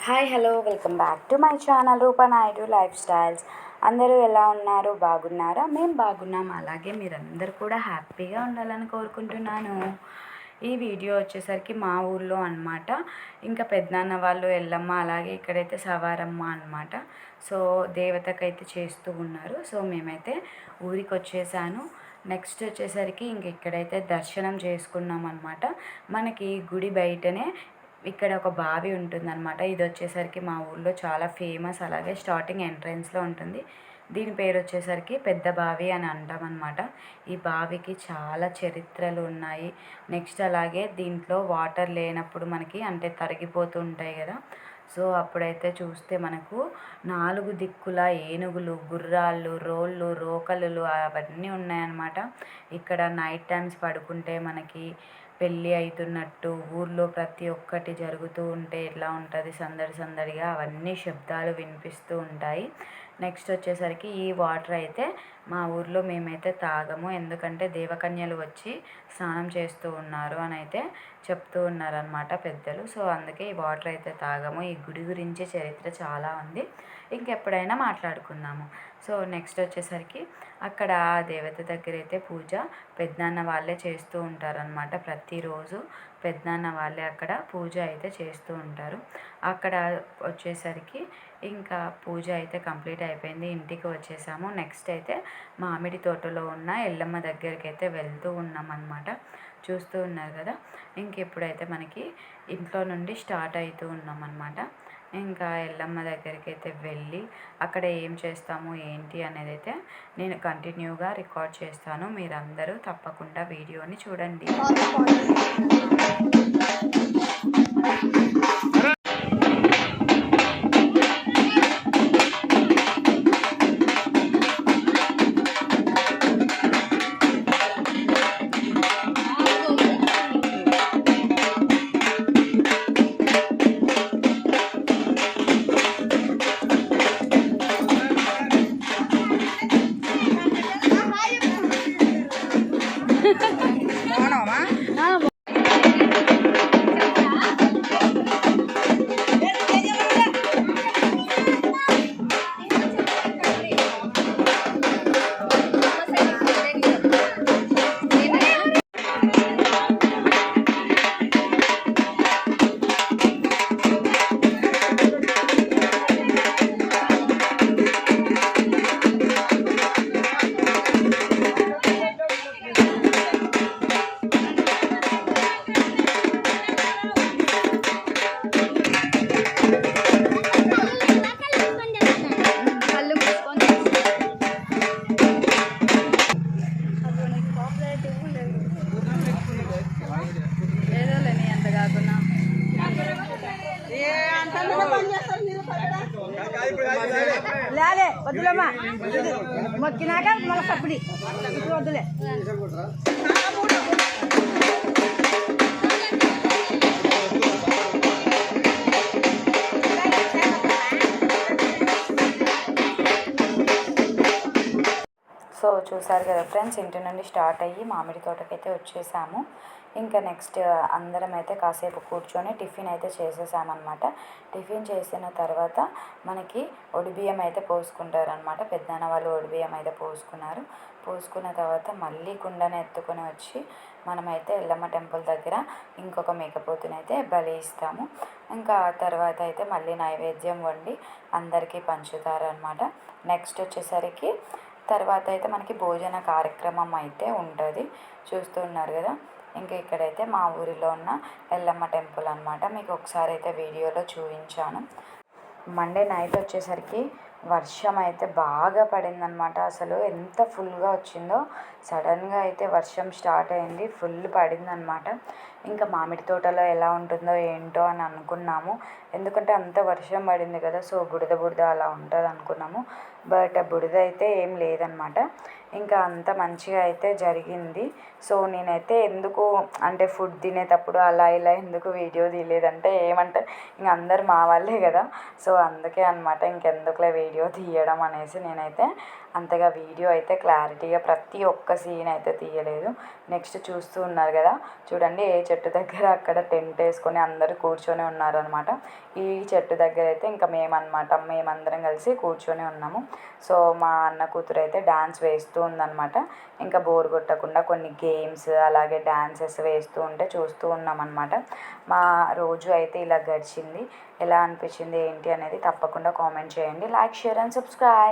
Hi hello welcome back to my channel Roopa Naidu life styles. అందరూ ఎలా ఉన్నారు? బాగున్నారా? మేము బాగున్నాం. అలాగే మీరందరూ కూడా హ్యాపీగా ఉండాలని కోరుకుంటున్నాను. ఈ వీడియో వచ్చేసరికి మా ఊళ్ళో అనమాట. ఇంకా పెద్దనాన్న వాళ్ళు ఎల్లమ్మ, అలాగే ఇక్కడైతే సవారమ్మ అనమాట. సో దేవతకైతే చేస్తూ ఉన్నారు. సో మేమైతే ఊరికి వచ్చేసాను. నెక్స్ట్ వచ్చేసరికి ఇంక ఇక్కడైతే దర్శనం చేసుకున్నాం అనమాట. మనకి గుడి బయటనే ఇక్కడ ఒక బావి ఉంటుందన్నమాట. ఇది వచ్చేసరికి మా ఊళ్ళో చాలా ఫేమస్. అలాగే స్టార్టింగ్ ఎంట్రన్స్లో ఉంటుంది. దీని పేరు వచ్చేసరికి పెద్ద బావి అని అంటామన్నమాట. ఈ బావికి చాలా చరిత్రలు ఉన్నాయి. నెక్స్ట్ అలాగే దీంట్లో వాటర్ లేనప్పుడు మనకి అంటే తరిగిపోతూ ఉంటాయి కదా. సో అప్పుడైతే చూస్తే మనకు 4 దిక్కుల ఏనుగులు, గుర్రాలు, రోళ్ళు, రోకలులు అవన్నీ ఉన్నాయన్నమాట. ఇక్కడ నైట్ టైమ్స్ పడుకుంటే మనకి పెళ్ళి అవుతున్నట్టు ఊర్లో ప్రతి ఒక్కటి జరుగుతూ ఉంటే ఎట్లా ఉంటుంది సందడి సందడిగా అవన్నీ శబ్దాలు వినిపిస్తూ ఉంటాయి. నెక్స్ట్ వచ్చేసరికి ఈ వాటర్ అయితే మా ఊర్లో మేమైతే తాగము, ఎందుకంటే దేవకన్యలు వచ్చి స్నానం చేస్తూ ఉన్నారు అని అయితే చెప్తూ ఉన్నారనమాట పెద్దలు. సో అందుకే ఈ వాటర్ అయితే తాగము. ఈ గుడి గురించి చరిత్ర చాలా ఉంది, ఇంకెప్పుడైనా మాట్లాడుకుందాము. సో నెక్స్ట్ వచ్చేసరికి అక్కడ ఆ దేవత దగ్గర అయితే పూజ పెద్దనాన్న వాళ్ళే చేస్తూ ఉంటారనమాట. ప్రతిరోజు పెద్దనాన్న వాళ్ళే అక్కడ పూజ అయితే చేస్తూ ఉంటారు. అక్కడ వచ్చేసరికి ఇంకా పూజ అయితే కంప్లీట్ అయిపోయింది, ఇంటికి వచ్చేసాము. నెక్స్ట్ అయితే మామిడి తోటలో ఉన్న ఎల్లమ్మ దగ్గరికి అయితే వెళ్తూ ఉన్నామన్నమాట. చూస్తూ ఉన్నారు కదా. ఇంక ఇప్పుడైతే మనకి ఇంట్లో నుండి స్టార్ట్ అవుతూ ఉన్నామన్నమాట. ఇంకా ఎల్లమ్మ దగ్గరికి అయితే వెళ్ళి అక్కడ ఏం చేస్తాము ఏంటి అనేది అయితే నేను కంటిన్యూగా రికార్డ్ చేస్తాను. మీరందరూ తప్పకుండా వీడియోని చూడండి. లేదే వద్దులేమ్మా, మొక్కినాక మళ్ళీ సప్పుడి ఇప్పుడు వద్దులే. సో చూసారు కదా ఫ్రెండ్స్, ఇంటి నుండి స్టార్ట్ అయ్యి మామిడి తోటకైతే వచ్చేసాము. ఇంకా నెక్స్ట్ అందరం అయితే కాసేపు కూర్చొని టిఫిన్ అయితే చేసేసామన్నమాట. టిఫిన్ చేసిన తర్వాత మనకి ఒడిబియ్యం అయితే పోసుకుంటారనమాట. పెద్దనాన్న వాళ్ళు ఒడిబియ్యం అయితే పోసుకున్న తర్వాత మళ్ళీ కుండను ఎత్తుకొని వచ్చి మనమైతే ఎల్లమ్మ టెంపుల్ దగ్గర ఇంకొక మేకపోతుని అయితే బలి ఇస్తాము. ఇంకా ఆ తర్వాత అయితే మళ్ళీ నైవేద్యం వండి అందరికీ పంచుతారనమాట. నెక్స్ట్ వచ్చేసరికి తర్వాత అయితే మనకి భోజన కార్యక్రమం అయితే ఉంటుంది. చూస్తూ ఉన్నారు కదా. ఇంకా ఇక్కడైతే మా ఊరిలో ఉన్న ఎల్లమ్మ టెంపుల్ అనమాట. మీకు ఒకసారి అయితే వీడియోలో చూపించాను. మండే నైట్ వచ్చేసరికి వర్షం అయితే బాగా పడిందనమాట. అసలు ఎంత ఫుల్గా వచ్చిందో, సడన్గా అయితే వర్షం స్టార్ట్ అయింది, ఫుల్ పడిందనమాట. ఇంకా మామిడి తోటలో ఎలా ఉంటుందో ఏంటో అని అనుకున్నాము, ఎందుకంటే అంత వర్షం పడింది కదా. సో బుడద బుడద అలా ఉంటుంది అనుకున్నాము, బట్ బుడద అయితే ఏం లేదనమాట. ఇంకా అంత మంచిగా అయితే జరిగింది. సో నేనైతే ఎందుకు అంటే ఫుడ్ తినేటప్పుడు అలా ఇలా ఎందుకు వీడియో తీయలేదంటే ఏమంటే ఇంక అందరు మా వాళ్ళే కదా. సో అందుకే అనమాట, ఇంకెందుకులే వీడియో తీయడం అనేసి నేనైతే అంతగా వీడియో అయితే క్లారిటీగా ప్రతి ఒక్క సీన్ అయితే తీయలేదు. నెక్స్ట్ చూస్తూ ఉన్నారు కదా, చూడండి ఏ చెట్టు దగ్గర అక్కడ టెంట్ వేసుకొని అందరూ కూర్చొని ఉన్నారనమాట. ఈ చెట్టు దగ్గర అయితే ఇంకా మేమందరం కలిసి కూర్చొని ఉన్నాము. సో మా అన్న కూతురు అయితే డాన్స్ వేస్తూ ఉందన్నమాట. ఇంకా బోర్ కొట్టకుండా కొన్ని గేమ్స్ అలాగే డాన్సెస్ వేస్తూ ఉంటే చూస్తూ ఉన్నామన్నమాట. మా రోజు అయితే ఇలా గడిచింది. ఎలా అనిపించింది ఏంటి అనేది తప్పకుండా కామెంట్ చేయండి. Like, share and subscribe.